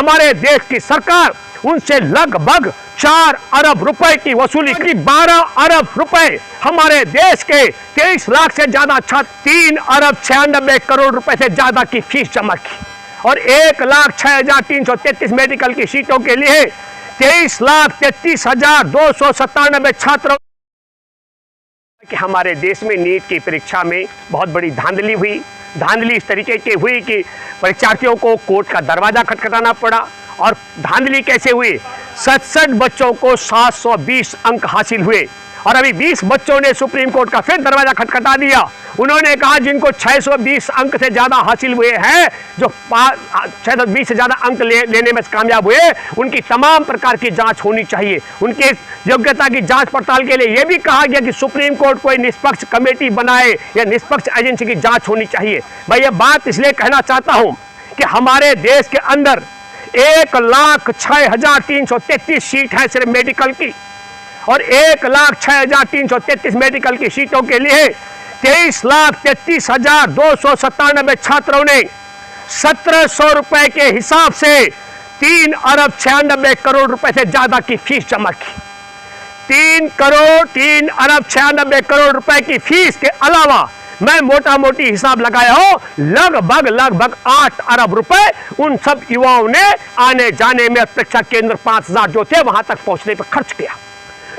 हमारे देश की सरकार उनसे लगभग 4 अरब रुपए की वसूली की। 12 अरब रुपए हमारे देश के 23 लाख से ज्यादा छात्र 3 अरब 96 करोड़ रुपए से ज्यादा की फीस जमा की और 1,06,333 मेडिकल की सीटों के लिए 23,33,297 छात्रों कि हमारे देश में नीट की परीक्षा में बहुत बड़ी धांधली हुई। धांधली इस तरीके की हुई कि परीक्षार्थियों को कोर्ट का दरवाजा खटखटाना पड़ा। और धांधली कैसे हुई? 67 बच्चों को 720 अंक हासिल हुए और अभी 20 बच्चों ने सुप्रीम कोर्ट का फिर दरवाजा खटखटा दिया। उन्होंने कहा जिनको 620 अंक से ज्यादा हासिल हुए हैं, जो 620 से ज्यादा अंक लेने में कामयाब हुए, उनकी तमाम प्रकार की जांच होनी चाहिए। उनके योग्यता की जांच पड़ताल के लिए यह भी कहा गया कि सुप्रीम कोर्ट कोई निष्पक्ष कमेटी बनाए या निष्पक्ष एजेंसी की जांच होनी चाहिए। मैं ये बात इसलिए कहना चाहता हूं कि हमारे देश के अंदर 1,06,333 सीट है सिर्फ मेडिकल की और 1,06,333 मेडिकल की सीटों के लिए 23,33,297 छात्रों ने 1,700 रुपए के हिसाब से 3 अरब 96 करोड़ रुपए से ज्यादा की फीस जमा की। 3 अरब 96 करोड़ रुपए की फीस के अलावा मैं मोटा मोटी हिसाब लगाया हो लगभग 8 अरब रुपए उन सब युवाओं ने आने जाने में परीक्षा केंद्र 5,000 जो थे वहां तक पहुंचने पर खर्च किया।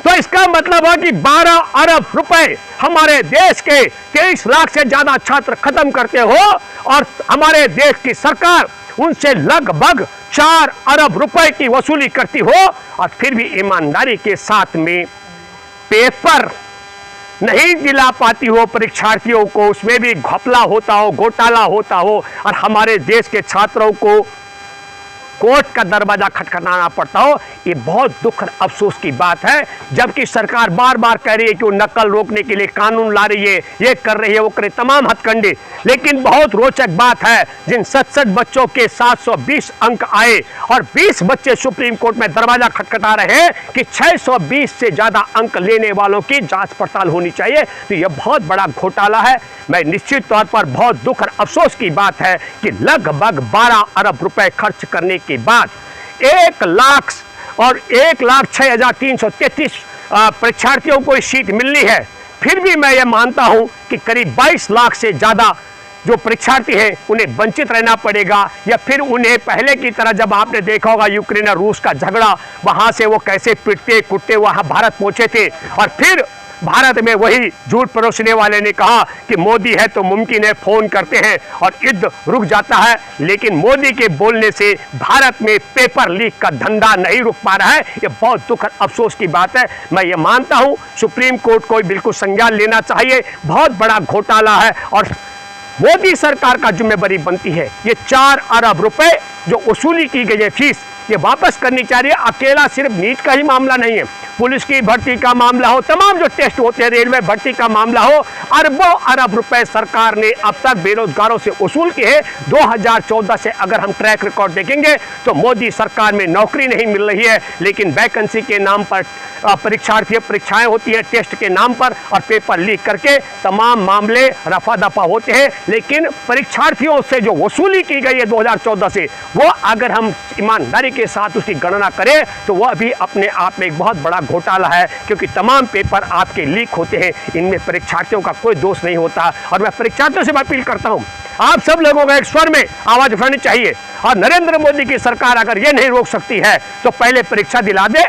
तो इसका मतलब है कि 12 अरब रुपए हमारे देश के 23 लाख से ज्यादा छात्र खत्म करते हो और हमारे देश की सरकार उनसे लगभग 4 अरब रुपए की वसूली करती हो और फिर भी ईमानदारी के साथ में पेपर नहीं दिला पाती हो परीक्षार्थियों को, उसमें भी घपला होता हो, घोटाला होता हो और हमारे देश के छात्रों को कोर्ट का दरवाजा खटखटाना पड़ता हो। ये बहुत दुख और अफसोस की बात है। जबकि सरकार बार बार कह रही है कि वो नकल रोकने के लिए कानून ला रही है, ये कर रही है, वो करे, तमाम हथकंडे। लेकिन बहुत रोचक बात है, जिन 67 बच्चों के 720 अंक आए और 20 बच्चे सुप्रीम कोर्ट में दरवाजा खटखटा रहे हैं कि 620 से ज्यादा अंक लेने वालों की जांच पड़ताल होनी चाहिए। तो यह बहुत बड़ा घोटाला है। मैं निश्चित तौर पर बहुत दुख और अफसोस की बात है कि लगभग 12 अरब रुपए खर्च करने के बाद 1,06,333 परीक्षार्थियों को सीट मिलनी है। फिर भी मैं ये मानता हूं कि करीब 22 लाख से ज्यादा जो परीक्षार्थी हैं उन्हें वंचित रहना पड़ेगा या फिर उन्हें पहले की तरह, जब आपने देखा होगा यूक्रेन और रूस का झगड़ा, वहां से वो कैसे पिटते कुटते वहां भारत पहुंचे थे और फिर भारत में वही झूठ परोसने वाले ने कहा कि मोदी है तो मुमकिन है, फोन करते हैं और युद्ध रुक जाता है। लेकिन मोदी के बोलने से भारत में पेपर लीक का धंधा नहीं रुक पा रहा है। ये बहुत दुख और अफसोस की बात है। मैं ये मानता हूं सुप्रीम कोर्ट को बिल्कुल संज्ञान लेना चाहिए। बहुत बड़ा घोटाला है और मोदी सरकार का जिम्मेदारी बनती है ये 4 अरब रुपए जो वसूली की गई है फीस, ये वापस करनी चाहिए। अकेला सिर्फ नीट का ही मामला नहीं है, पुलिस की भर्ती का मामला हो, तमाम जो टेस्ट होते हैं, रेलवे भर्ती का मामला हो, अरबों अरब रुपए सरकार ने अब तक बेरोजगारों से वसूल किए हैं। 2014 से अगर हम ट्रैक रिकॉर्ड देखेंगे तो मोदी सरकार में नौकरी नहीं मिल रही है, लेकिन वैकेंसी के नाम पर परीक्षाएं होती है, टेस्ट के नाम पर, और पेपर लीक करके तमाम मामले रफा दफा होते हैं। लेकिन परीक्षार्थियों से जो वसूली की गई है 2014 से, वो अगर हम ईमानदारी के साथ उसकी गणना करें तो वह भी अपने आप में एक बहुत बड़ा घोटाला है, क्योंकि तमाम पेपर आपके लीक होते हैं, इनमें परीक्षार्थियों का कोई दोष नहीं होता। और मैं परीक्षार्थियों से अपील करता हूं, आप सब लोगों को एक स्वर में आवाज उठानी चाहिए और नरेंद्र मोदी की सरकार अगर ये नहीं रोक सकती है तो पहले परीक्षा दिला दे,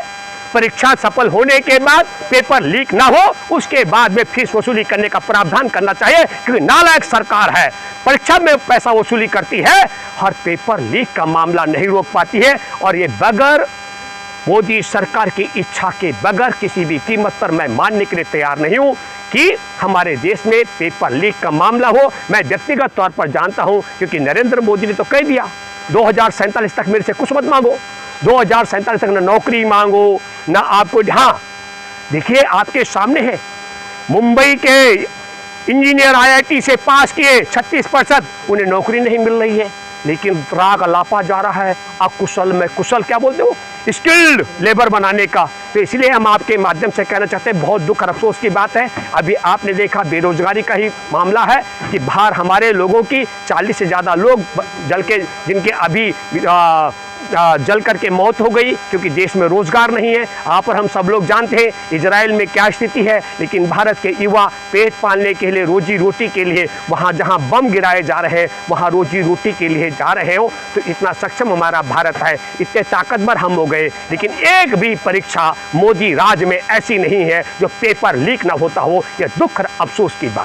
परीक्षा सफल होने के बाद पेपर लीक ना हो, उसके बाद में फीस वसूली करने का प्रावधान करना चाहिए, क्योंकि नालायक सरकार है, परीक्षा में पैसा वसूली करती है और पेपर लीक का मामला नहीं रोक पाती है। और ये बगैर मोदी सरकार की इच्छा के, बगैर किसी भी कीमत पर मैं मानने के लिए तैयार नहीं हूं कि हमारे देश में पेपर लीक का मामला हो। मैं व्यक्तिगत तौर पर जानता हूं, क्योंकि नरेंद्र मोदी ने तो कह दिया 2047 तक मेरे से कुछ मत मांगो, 2047 तक न नौकरी मांगो ना आपको। हाँ देखिए आपके सामने है, मुंबई के इंजीनियर IIT से पास किए 36%, उन्हें नौकरी नहीं मिल रही है, लेकिन राग लापा जा रहा है अकुशल में कुशल, क्या बोलते हो, स्किल्ड लेबर बनाने का। तो इसलिए हम आपके माध्यम से कहना चाहते हैं, बहुत दुख और अफसोस की बात है। अभी आपने देखा बेरोजगारी का ही मामला है कि बाहर हमारे लोगों की 40 से ज़्यादा लोग जिनके अभी जल करके मौत हो गई, क्योंकि देश में रोजगार नहीं है। आप और हम सब लोग जानते हैं इजराइल में क्या स्थिति है, लेकिन भारत के युवा पेट पालने के लिए, रोजी रोटी के लिए वहाँ जहाँ बम गिराए जा रहे हैं वहाँ रोजी रोटी के लिए जा रहे हो। तो इतना सक्षम हमारा भारत है, इतने ताकतवर हम हो गए, लेकिन एक भी परीक्षा मोदी राज में ऐसी नहीं है जो पेपर लीक ना होता हो। यह दुख और अफसोस की बात।